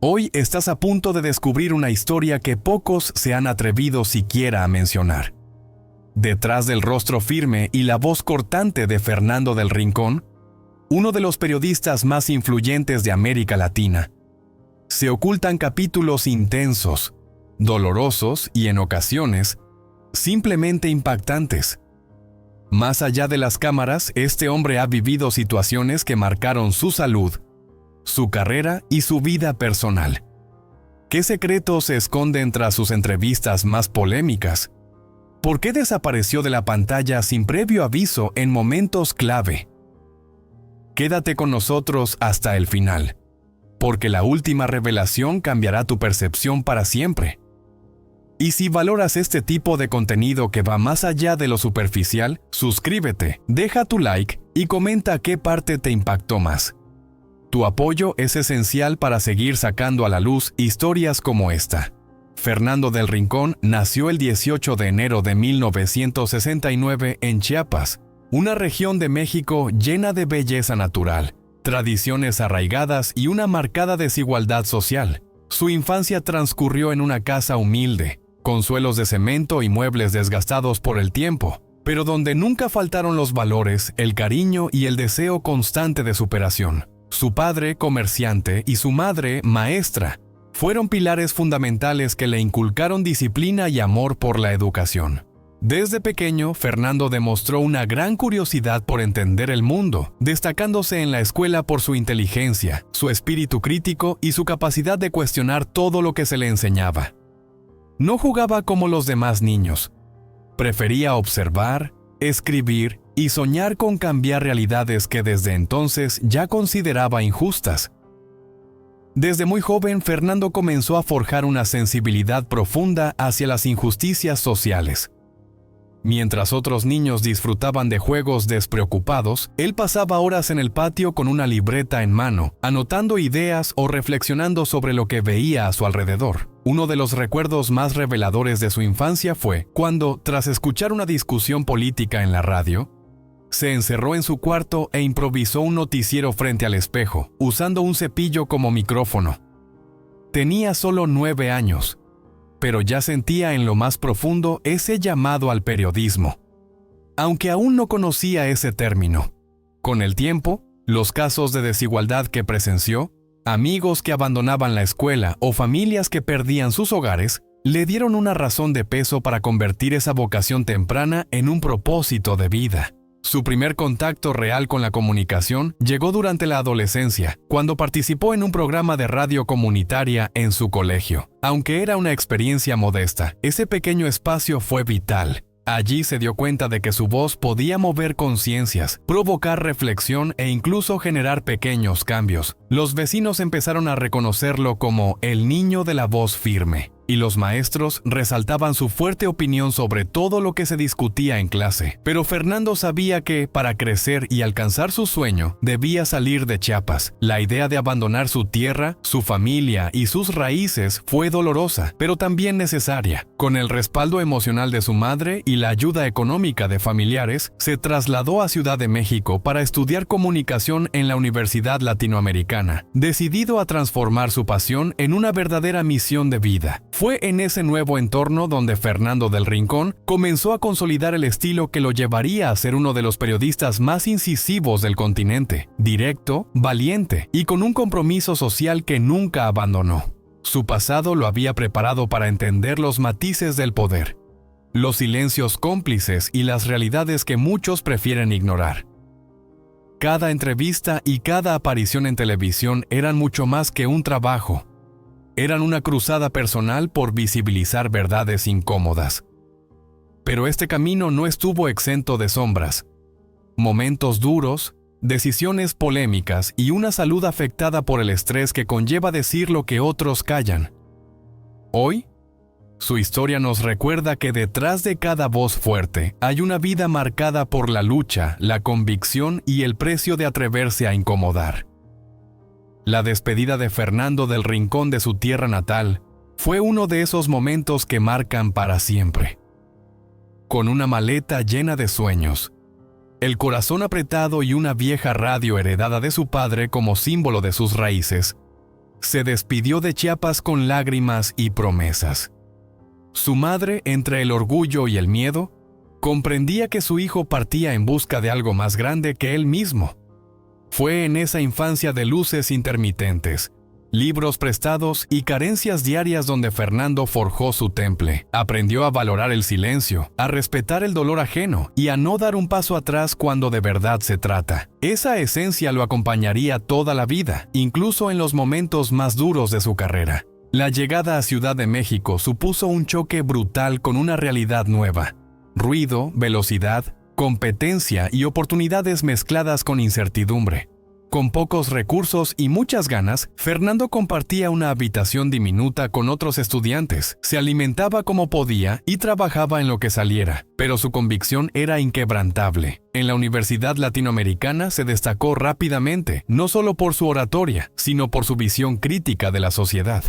Hoy estás a punto de descubrir una historia que pocos se han atrevido siquiera a mencionar. Detrás del rostro firme y la voz cortante de Fernando del Rincón, uno de los periodistas más influyentes de América Latina, se ocultan capítulos intensos, dolorosos y en ocasiones, simplemente impactantes. Más allá de las cámaras, este hombre ha vivido situaciones que marcaron su salud, su carrera y su vida personal. ¿Qué secretos se esconden tras sus entrevistas más polémicas? ¿Por qué desapareció de la pantalla sin previo aviso en momentos clave? Quédate con nosotros hasta el final, porque la última revelación cambiará tu percepción para siempre. Y si valoras este tipo de contenido que va más allá de lo superficial, suscríbete, deja tu like y comenta qué parte te impactó más. Tu apoyo es esencial para seguir sacando a la luz historias como esta. Fernando del Rincón nació el 18 de enero de 1969 en Chiapas, una región de México llena de belleza natural, tradiciones arraigadas y una marcada desigualdad social. Su infancia transcurrió en una casa humilde, con suelos de cemento y muebles desgastados por el tiempo, pero donde nunca faltaron los valores, el cariño y el deseo constante de superación. Su padre, comerciante, y su madre, maestra, fueron pilares fundamentales que le inculcaron disciplina y amor por la educación. Desde pequeño, Fernando demostró una gran curiosidad por entender el mundo, destacándose en la escuela por su inteligencia, su espíritu crítico y su capacidad de cuestionar todo lo que se le enseñaba. No jugaba como los demás niños. Prefería observar, escribir y soñar con cambiar realidades que desde entonces ya consideraba injustas. Desde muy joven, Fernando comenzó a forjar una sensibilidad profunda hacia las injusticias sociales. Mientras otros niños disfrutaban de juegos despreocupados, él pasaba horas en el patio con una libreta en mano, anotando ideas o reflexionando sobre lo que veía a su alrededor. Uno de los recuerdos más reveladores de su infancia fue cuando, tras escuchar una discusión política en la radio, se encerró en su cuarto e improvisó un noticiero frente al espejo, usando un cepillo como micrófono. Tenía solo 9 años, pero ya sentía en lo más profundo ese llamado al periodismo. Aunque aún no conocía ese término, con el tiempo, los casos de desigualdad que presenció, amigos que abandonaban la escuela o familias que perdían sus hogares, le dieron una razón de peso para convertir esa vocación temprana en un propósito de vida. Su primer contacto real con la comunicación llegó durante la adolescencia, cuando participó en un programa de radio comunitaria en su colegio. Aunque era una experiencia modesta, ese pequeño espacio fue vital. Allí se dio cuenta de que su voz podía mover conciencias, provocar reflexión e incluso generar pequeños cambios. Los vecinos empezaron a reconocerlo como el niño de la voz firme, y los maestros resaltaban su fuerte opinión sobre todo lo que se discutía en clase. Pero Fernando sabía que, para crecer y alcanzar su sueño, debía salir de Chiapas. La idea de abandonar su tierra, su familia y sus raíces fue dolorosa, pero también necesaria. Con el respaldo emocional de su madre y la ayuda económica de familiares, se trasladó a Ciudad de México para estudiar comunicación en la Universidad Latinoamericana, decidido a transformar su pasión en una verdadera misión de vida. Fue en ese nuevo entorno donde Fernando del Rincón comenzó a consolidar el estilo que lo llevaría a ser uno de los periodistas más incisivos del continente, directo, valiente y con un compromiso social que nunca abandonó. Su pasado lo había preparado para entender los matices del poder, los silencios cómplices y las realidades que muchos prefieren ignorar. Cada entrevista y cada aparición en televisión eran mucho más que un trabajo. Eran una cruzada personal por visibilizar verdades incómodas. Pero este camino no estuvo exento de sombras. Momentos duros, decisiones polémicas y una salud afectada por el estrés que conlleva decir lo que otros callan. Hoy, su historia nos recuerda que detrás de cada voz fuerte hay una vida marcada por la lucha, la convicción y el precio de atreverse a incomodar. La despedida de Fernando del Rincón de su tierra natal fue uno de esos momentos que marcan para siempre. Con una maleta llena de sueños, el corazón apretado y una vieja radio heredada de su padre como símbolo de sus raíces, se despidió de Chiapas con lágrimas y promesas. Su madre, entre el orgullo y el miedo, comprendía que su hijo partía en busca de algo más grande que él mismo. Fue en esa infancia de luces intermitentes, libros prestados y carencias diarias donde Fernando forjó su temple. Aprendió a valorar el silencio, a respetar el dolor ajeno y a no dar un paso atrás cuando de verdad se trata. Esa esencia lo acompañaría toda la vida, incluso en los momentos más duros de su carrera. La llegada a Ciudad de México supuso un choque brutal con una realidad nueva. Ruido, velocidad, competencia y oportunidades mezcladas con incertidumbre. Con pocos recursos y muchas ganas, Fernando compartía una habitación diminuta con otros estudiantes, se alimentaba como podía y trabajaba en lo que saliera, pero su convicción era inquebrantable. En la Universidad Latinoamericana se destacó rápidamente, no solo por su oratoria, sino por su visión crítica de la sociedad.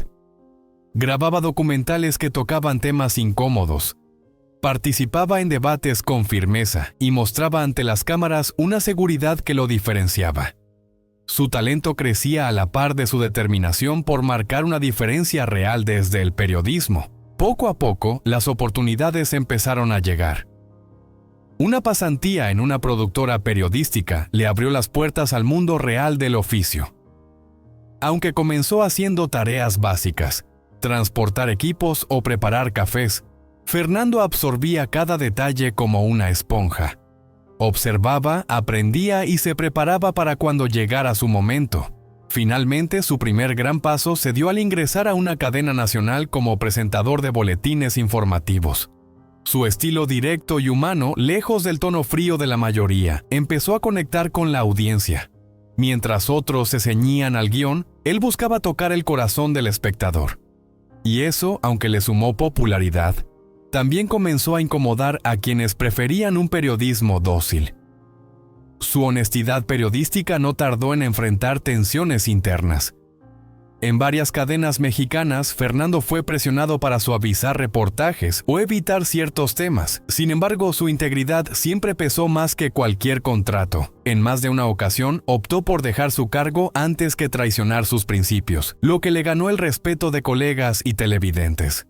Grababa documentales que tocaban temas incómodos, participaba en debates con firmeza y mostraba ante las cámaras una seguridad que lo diferenciaba. Su talento crecía a la par de su determinación por marcar una diferencia real desde el periodismo. Poco a poco, las oportunidades empezaron a llegar. Una pasantía en una productora periodística le abrió las puertas al mundo real del oficio. Aunque comenzó haciendo tareas básicas, transportar equipos o preparar cafés, Fernando absorbía cada detalle como una esponja. Observaba, aprendía y se preparaba para cuando llegara su momento. Finalmente, su primer gran paso se dio al ingresar a una cadena nacional como presentador de boletines informativos. Su estilo directo y humano, lejos del tono frío de la mayoría, empezó a conectar con la audiencia. Mientras otros se ceñían al guión, él buscaba tocar el corazón del espectador. Y eso, aunque le sumó popularidad, también comenzó a incomodar a quienes preferían un periodismo dócil. Su honestidad periodística no tardó en enfrentar tensiones internas. En varias cadenas mexicanas, Fernando fue presionado para suavizar reportajes o evitar ciertos temas. Sin embargo, su integridad siempre pesó más que cualquier contrato. En más de una ocasión, optó por dejar su cargo antes que traicionar sus principios, lo que le ganó el respeto de colegas y televidentes.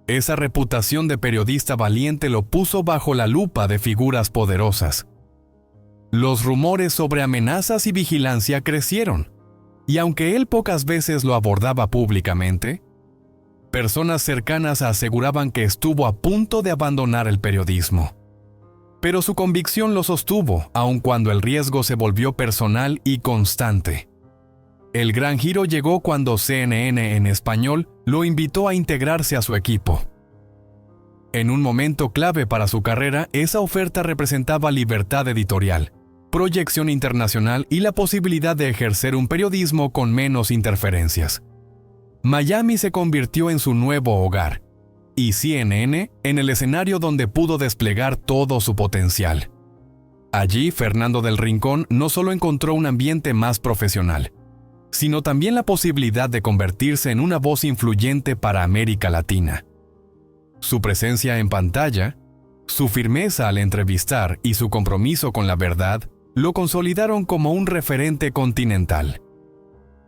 Esa reputación de periodista valiente lo puso bajo la lupa de figuras poderosas. Los rumores sobre amenazas y vigilancia crecieron, y aunque él pocas veces lo abordaba públicamente, personas cercanas aseguraban que estuvo a punto de abandonar el periodismo. Pero su convicción lo sostuvo, aun cuando el riesgo se volvió personal y constante. El gran giro llegó cuando CNN en español lo invitó a integrarse a su equipo. En un momento clave para su carrera, esa oferta representaba libertad editorial, proyección internacional y la posibilidad de ejercer un periodismo con menos interferencias. Miami se convirtió en su nuevo hogar, y CNN en el escenario donde pudo desplegar todo su potencial. Allí, Fernando del Rincón no solo encontró un ambiente más profesional, sino también la posibilidad de convertirse en una voz influyente para América Latina. Su presencia en pantalla, su firmeza al entrevistar y su compromiso con la verdad lo consolidaron como un referente continental.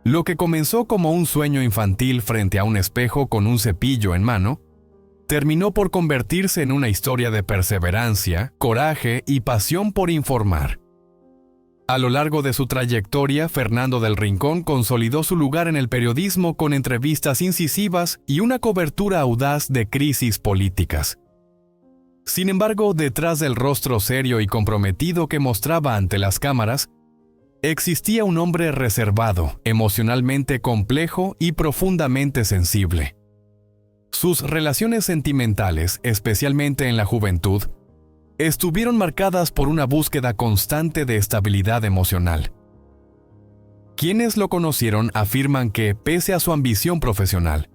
Lo que comenzó como un sueño infantil frente a un espejo con un cepillo en mano, terminó por convertirse en una historia de perseverancia, coraje y pasión por informar. A lo largo de su trayectoria, Fernando del Rincón consolidó su lugar en el periodismo con entrevistas incisivas y una cobertura audaz de crisis políticas. Sin embargo, detrás del rostro serio y comprometido que mostraba ante las cámaras, existía un hombre reservado, emocionalmente complejo y profundamente sensible. Sus relaciones sentimentales, especialmente en la juventud, estuvieron marcadas por una búsqueda constante de estabilidad emocional. Quienes lo conocieron afirman que, pese a su ambición profesional,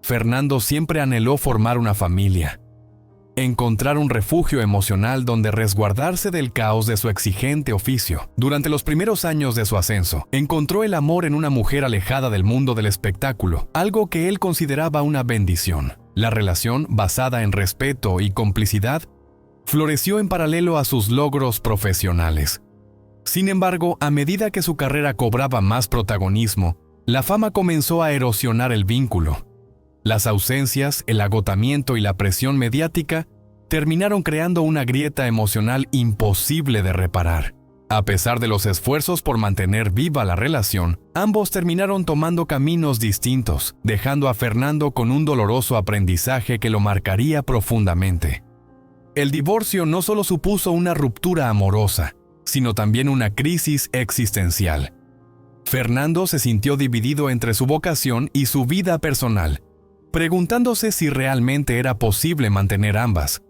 Fernando siempre anheló formar una familia, encontrar un refugio emocional donde resguardarse del caos de su exigente oficio. Durante los primeros años de su ascenso, encontró el amor en una mujer alejada del mundo del espectáculo, algo que él consideraba una bendición. La relación, basada en respeto y complicidad, floreció en paralelo a sus logros profesionales. Sin embargo, a medida que su carrera cobraba más protagonismo, la fama comenzó a erosionar el vínculo. Las ausencias, el agotamiento y la presión mediática terminaron creando una grieta emocional imposible de reparar. A pesar de los esfuerzos por mantener viva la relación, ambos terminaron tomando caminos distintos, dejando a Fernando con un doloroso aprendizaje que lo marcaría profundamente. El divorcio no solo supuso una ruptura amorosa, sino también una crisis existencial. Fernando se sintió dividido entre su vocación y su vida personal, preguntándose si realmente era posible mantener ambas.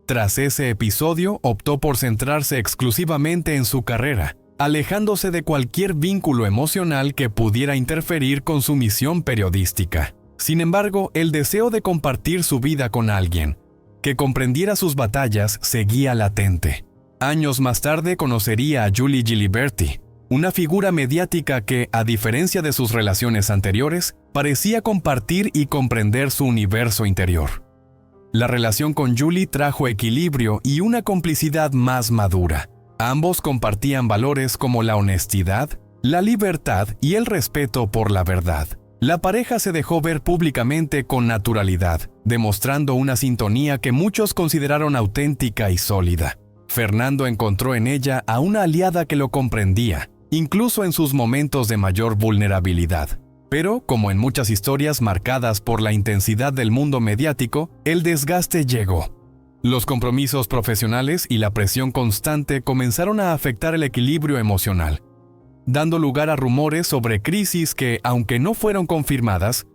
Tras ese episodio, optó por centrarse exclusivamente en su carrera, alejándose de cualquier vínculo emocional que pudiera interferir con su misión periodística. Sin embargo, el deseo de compartir su vida con alguien que comprendiera sus batallas seguía latente. Años más tarde conocería a Julie Giliberti, una figura mediática que, a diferencia de sus relaciones anteriores, parecía compartir y comprender su universo interior. La relación con Julie trajo equilibrio y una complicidad más madura. Ambos compartían valores como la honestidad, la libertad y el respeto por la verdad. La pareja se dejó ver públicamente con naturalidad, demostrando una sintonía que muchos consideraron auténtica y sólida. Fernando encontró en ella a una aliada que lo comprendía, incluso en sus momentos de mayor vulnerabilidad. Pero, como en muchas historias marcadas por la intensidad del mundo mediático, el desgaste llegó. Los compromisos profesionales y la presión constante comenzaron a afectar el equilibrio emocional, dando lugar a rumores sobre crisis que, aunque no fueron confirmadas,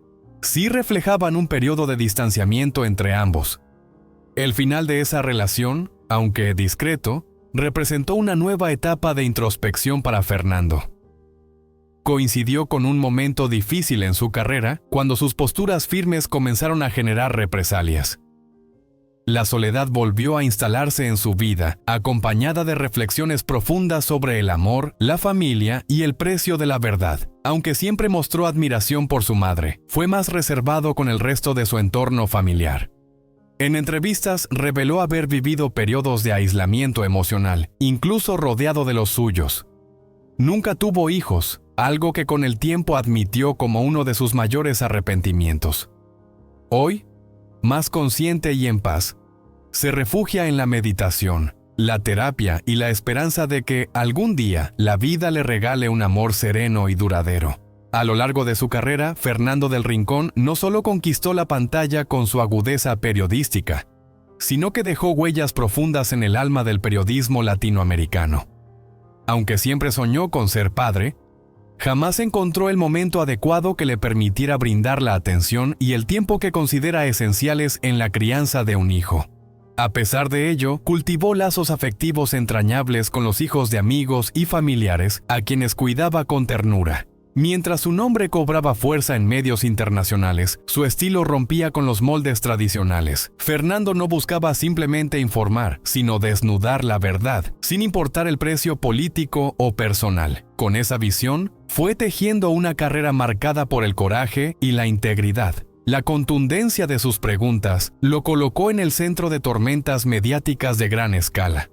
sí reflejaban un periodo de distanciamiento entre ambos. El final de esa relación, aunque discreto, representó una nueva etapa de introspección para Fernando. Coincidió con un momento difícil en su carrera, cuando sus posturas firmes comenzaron a generar represalias. La soledad volvió a instalarse en su vida, acompañada de reflexiones profundas sobre el amor, la familia y el precio de la verdad. Aunque siempre mostró admiración por su madre, fue más reservado con el resto de su entorno familiar. En entrevistas reveló haber vivido periodos de aislamiento emocional, incluso rodeado de los suyos. Nunca tuvo hijos, algo que con el tiempo admitió como uno de sus mayores arrepentimientos. Hoy, más consciente y en paz, se refugia en la meditación, la terapia y la esperanza de que algún día la vida le regale un amor sereno y duradero. A lo largo de su carrera, Fernando del Rincón no solo conquistó la pantalla con su agudeza periodística, sino que dejó huellas profundas en el alma del periodismo latinoamericano. Aunque siempre soñó con ser padre, jamás encontró el momento adecuado que le permitiera brindar la atención y el tiempo que considera esenciales en la crianza de un hijo. A pesar de ello, cultivó lazos afectivos entrañables con los hijos de amigos y familiares a quienes cuidaba con ternura. Mientras su nombre cobraba fuerza en medios internacionales, su estilo rompía con los moldes tradicionales. Fernando no buscaba simplemente informar, sino desnudar la verdad, sin importar el precio político o personal. Con esa visión, fue tejiendo una carrera marcada por el coraje y la integridad. La contundencia de sus preguntas lo colocó en el centro de tormentas mediáticas de gran escala.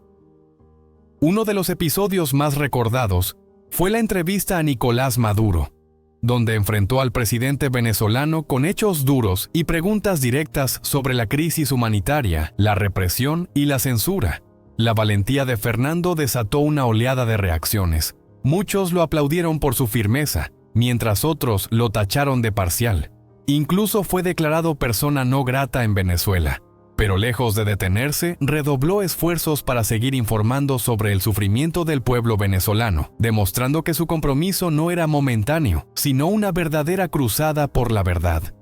Uno de los episodios más recordados fue la entrevista a Nicolás Maduro, donde enfrentó al presidente venezolano con hechos duros y preguntas directas sobre la crisis humanitaria, la represión y la censura. La valentía de Fernando desató una oleada de reacciones. Muchos lo aplaudieron por su firmeza, mientras otros lo tacharon de parcial. Incluso fue declarado persona no grata en Venezuela. Pero lejos de detenerse, redobló esfuerzos para seguir informando sobre el sufrimiento del pueblo venezolano, demostrando que su compromiso no era momentáneo, sino una verdadera cruzada por la verdad.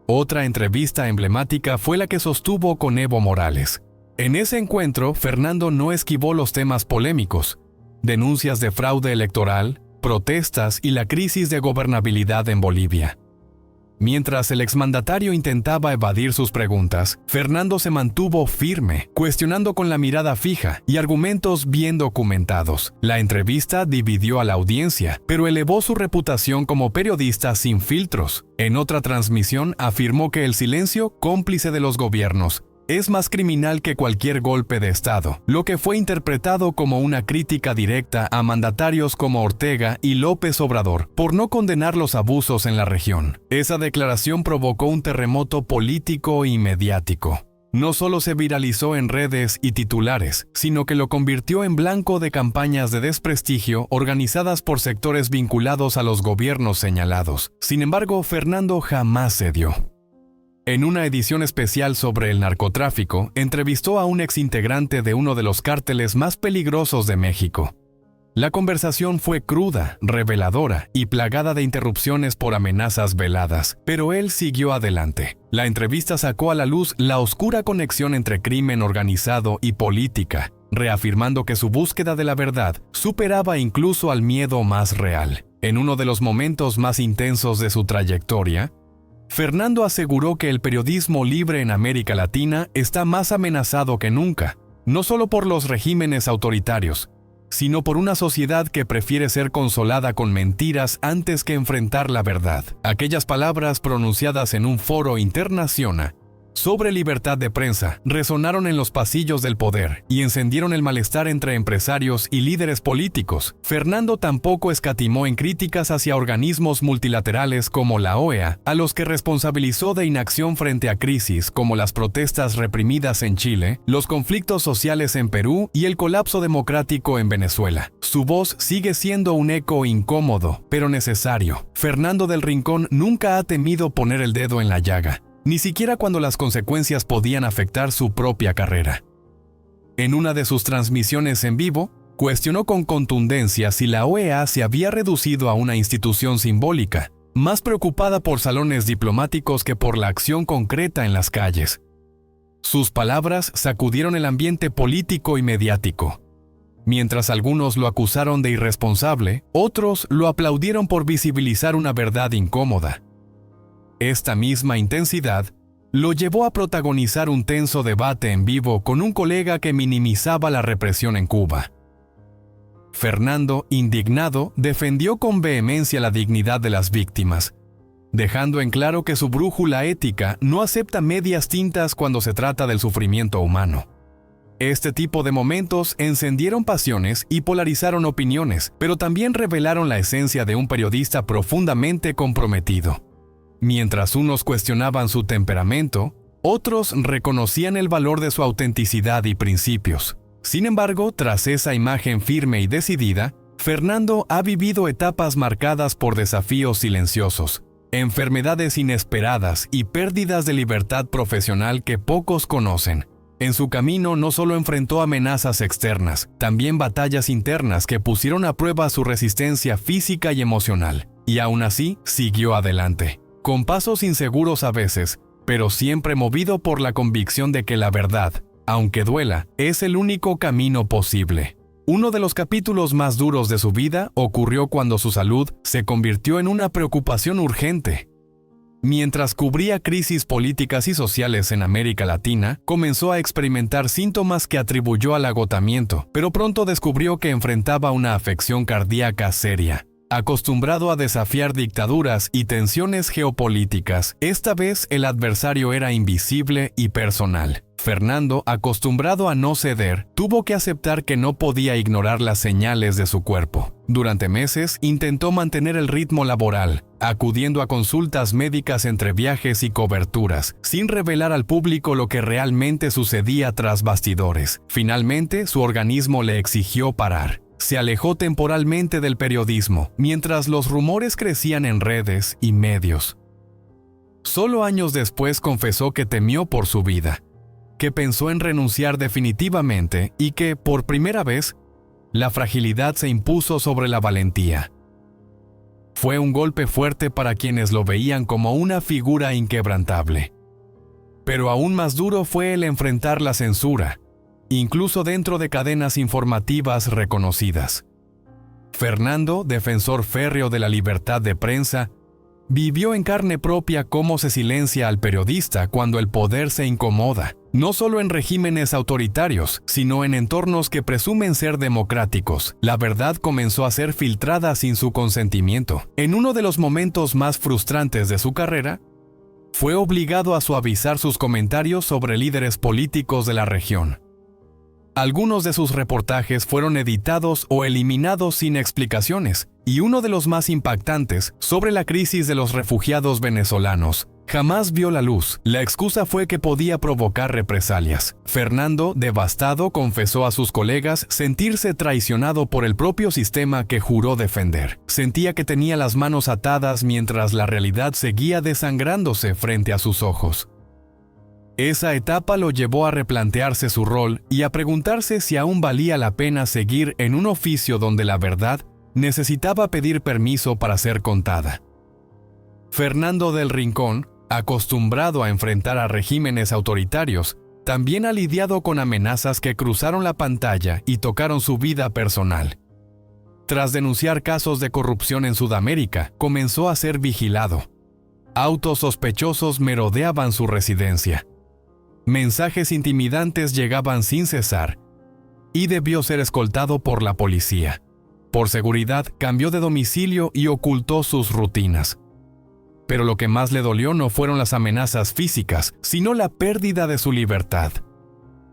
Otra entrevista emblemática fue la que sostuvo con Evo Morales. En ese encuentro, Fernando no esquivó los temas polémicos: denuncias de fraude electoral, protestas y la crisis de gobernabilidad en Bolivia. Mientras el exmandatario intentaba evadir sus preguntas, Fernando se mantuvo firme, cuestionando con la mirada fija y argumentos bien documentados. La entrevista dividió a la audiencia, pero elevó su reputación como periodista sin filtros. En otra transmisión afirmó que el silencio, cómplice de los gobiernos, es más criminal que cualquier golpe de Estado, lo que fue interpretado como una crítica directa a mandatarios como Ortega y López Obrador por no condenar los abusos en la región. Esa declaración provocó un terremoto político y mediático. No solo se viralizó en redes y titulares, sino que lo convirtió en blanco de campañas de desprestigio organizadas por sectores vinculados a los gobiernos señalados. Sin embargo, Fernando jamás cedió. En una edición especial sobre el narcotráfico, entrevistó a un exintegrante de uno de los cárteles más peligrosos de México. La conversación fue cruda, reveladora y plagada de interrupciones por amenazas veladas, pero él siguió adelante. La entrevista sacó a la luz la oscura conexión entre crimen organizado y política, reafirmando que su búsqueda de la verdad superaba incluso al miedo más real. En uno de los momentos más intensos de su trayectoria, Fernando aseguró que el periodismo libre en América Latina está más amenazado que nunca, no solo por los regímenes autoritarios, sino por una sociedad que prefiere ser consolada con mentiras antes que enfrentar la verdad. Aquellas palabras pronunciadas en un foro internacional sobre libertad de prensa resonaron en los pasillos del poder y encendieron el malestar entre empresarios y líderes políticos. Fernando tampoco escatimó en críticas hacia organismos multilaterales como la OEA, a los que responsabilizó de inacción frente a crisis como las protestas reprimidas en Chile, los conflictos sociales en Perú y el colapso democrático en Venezuela. Su voz sigue siendo un eco incómodo, pero necesario. Fernando del Rincón nunca ha temido poner el dedo en la llaga, ni siquiera cuando las consecuencias podían afectar su propia carrera. En una de sus transmisiones en vivo, cuestionó con contundencia si la OEA se había reducido a una institución simbólica, más preocupada por salones diplomáticos que por la acción concreta en las calles. Sus palabras sacudieron el ambiente político y mediático. Mientras algunos lo acusaron de irresponsable, otros lo aplaudieron por visibilizar una verdad incómoda. Esta misma intensidad lo llevó a protagonizar un tenso debate en vivo con un colega que minimizaba la represión en Cuba. Fernando, indignado, defendió con vehemencia la dignidad de las víctimas, dejando en claro que su brújula ética no acepta medias tintas cuando se trata del sufrimiento humano. Este tipo de momentos encendieron pasiones y polarizaron opiniones, pero también revelaron la esencia de un periodista profundamente comprometido. Mientras unos cuestionaban su temperamento, otros reconocían el valor de su autenticidad y principios. Sin embargo, tras esa imagen firme y decidida, Fernando ha vivido etapas marcadas por desafíos silenciosos, enfermedades inesperadas y pérdidas de libertad profesional que pocos conocen. En su camino no solo enfrentó amenazas externas, también batallas internas que pusieron a prueba su resistencia física y emocional. Y aún así, siguió adelante, con pasos inseguros a veces, pero siempre movido por la convicción de que la verdad, aunque duela, es el único camino posible. Uno de los capítulos más duros de su vida ocurrió cuando su salud se convirtió en una preocupación urgente. Mientras cubría crisis políticas y sociales en América Latina, comenzó a experimentar síntomas que atribuyó al agotamiento, pero pronto descubrió que enfrentaba una afección cardíaca seria. Acostumbrado a desafiar dictaduras y tensiones geopolíticas, esta vez el adversario era invisible y personal. Fernando, acostumbrado a no ceder, tuvo que aceptar que no podía ignorar las señales de su cuerpo. Durante meses intentó mantener el ritmo laboral, acudiendo a consultas médicas entre viajes y coberturas, sin revelar al público lo que realmente sucedía tras bastidores. Finalmente, su organismo le exigió parar. Se alejó temporalmente del periodismo, mientras los rumores crecían en redes y medios. Solo años después confesó que temió por su vida, que pensó en renunciar definitivamente y que, por primera vez, la fragilidad se impuso sobre la valentía. Fue un golpe fuerte para quienes lo veían como una figura inquebrantable. Pero aún más duro fue el enfrentar la censura, incluso dentro de cadenas informativas reconocidas. Fernando, defensor férreo de la libertad de prensa, vivió en carne propia cómo se silencia al periodista cuando el poder se incomoda, no solo en regímenes autoritarios, sino en entornos que presumen ser democráticos. La verdad comenzó a ser filtrada sin su consentimiento. En uno de los momentos más frustrantes de su carrera, fue obligado a suavizar sus comentarios sobre líderes políticos de la región. Algunos de sus reportajes fueron editados o eliminados sin explicaciones, y uno de los más impactantes, sobre la crisis de los refugiados venezolanos, jamás vio la luz. La excusa fue que podía provocar represalias. Fernando, devastado, confesó a sus colegas sentirse traicionado por el propio sistema que juró defender. Sentía que tenía las manos atadas mientras la realidad seguía desangrándose frente a sus ojos. Esa etapa lo llevó a replantearse su rol y a preguntarse si aún valía la pena seguir en un oficio donde la verdad necesitaba pedir permiso para ser contada. Fernando del Rincón, acostumbrado a enfrentar a regímenes autoritarios, también ha lidiado con amenazas que cruzaron la pantalla y tocaron su vida personal. Tras denunciar casos de corrupción en Sudamérica, comenzó a ser vigilado. Autos sospechosos merodeaban su residencia. Mensajes intimidantes llegaban sin cesar y debió ser escoltado por la policía. Por seguridad, cambió de domicilio y ocultó sus rutinas. Pero lo que más le dolió no fueron las amenazas físicas, sino la pérdida de su libertad.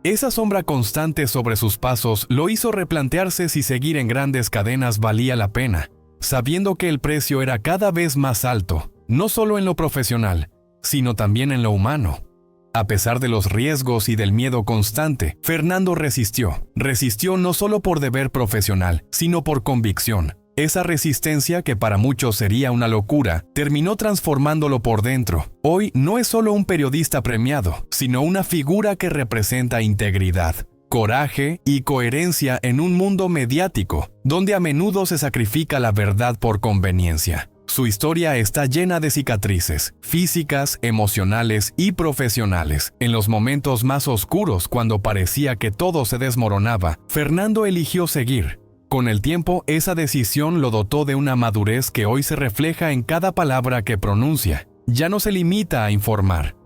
Esa sombra constante sobre sus pasos lo hizo replantearse si seguir en grandes cadenas valía la pena, sabiendo que el precio era cada vez más alto, no solo en lo profesional, sino también en lo humano. A pesar de los riesgos y del miedo constante, Fernando resistió. Resistió no solo por deber profesional, sino por convicción. Esa resistencia, que para muchos sería una locura, terminó transformándolo por dentro. Hoy no es solo un periodista premiado, sino una figura que representa integridad, coraje y coherencia en un mundo mediático, donde a menudo se sacrifica la verdad por conveniencia. Su historia está llena de cicatrices, físicas, emocionales y profesionales. En los momentos más oscuros, cuando parecía que todo se desmoronaba, Fernando eligió seguir. Con el tiempo, esa decisión lo dotó de una madurez que hoy se refleja en cada palabra que pronuncia. Ya no se limita a informar.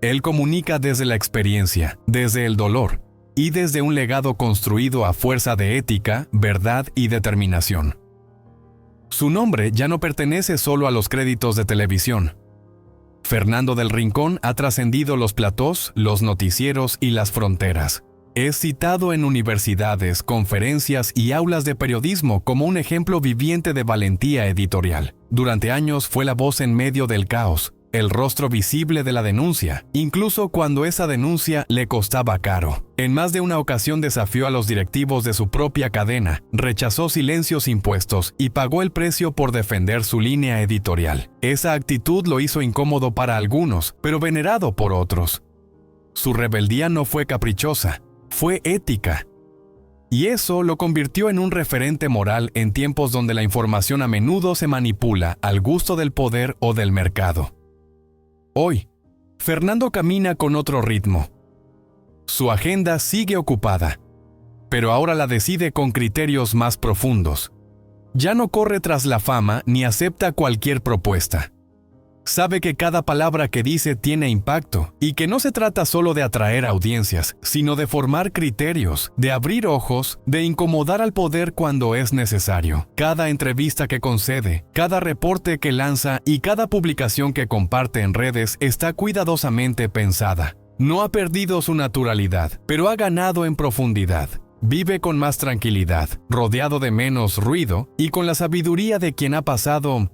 Él comunica desde la experiencia, desde el dolor, y desde un legado construido a fuerza de ética, verdad y determinación. Su nombre ya no pertenece solo a los créditos de televisión. Fernando del Rincón ha trascendido los platós, los noticieros y las fronteras. Es citado en universidades, conferencias y aulas de periodismo como un ejemplo viviente de valentía editorial. Durante años fue la voz en medio del caos, el rostro visible de la denuncia, incluso cuando esa denuncia le costaba caro. En más de una ocasión desafió a los directivos de su propia cadena, rechazó silencios impuestos y pagó el precio por defender su línea editorial. Esa actitud lo hizo incómodo para algunos, pero venerado por otros. Su rebeldía no fue caprichosa, fue ética. Y eso lo convirtió en un referente moral en tiempos donde la información a menudo se manipula al gusto del poder o del mercado. Hoy, Fernando camina con otro ritmo. Su agenda sigue ocupada, pero ahora la decide con criterios más profundos. Ya no corre tras la fama ni acepta cualquier propuesta. Sabe que cada palabra que dice tiene impacto y que no se trata solo de atraer audiencias, sino de formar criterios, de abrir ojos, de incomodar al poder cuando es necesario. Cada entrevista que concede, cada reporte que lanza y cada publicación que comparte en redes está cuidadosamente pensada. No ha perdido su naturalidad, pero ha ganado en profundidad. Vive con más tranquilidad, rodeado de menos ruido y con la sabiduría de quien ha pasado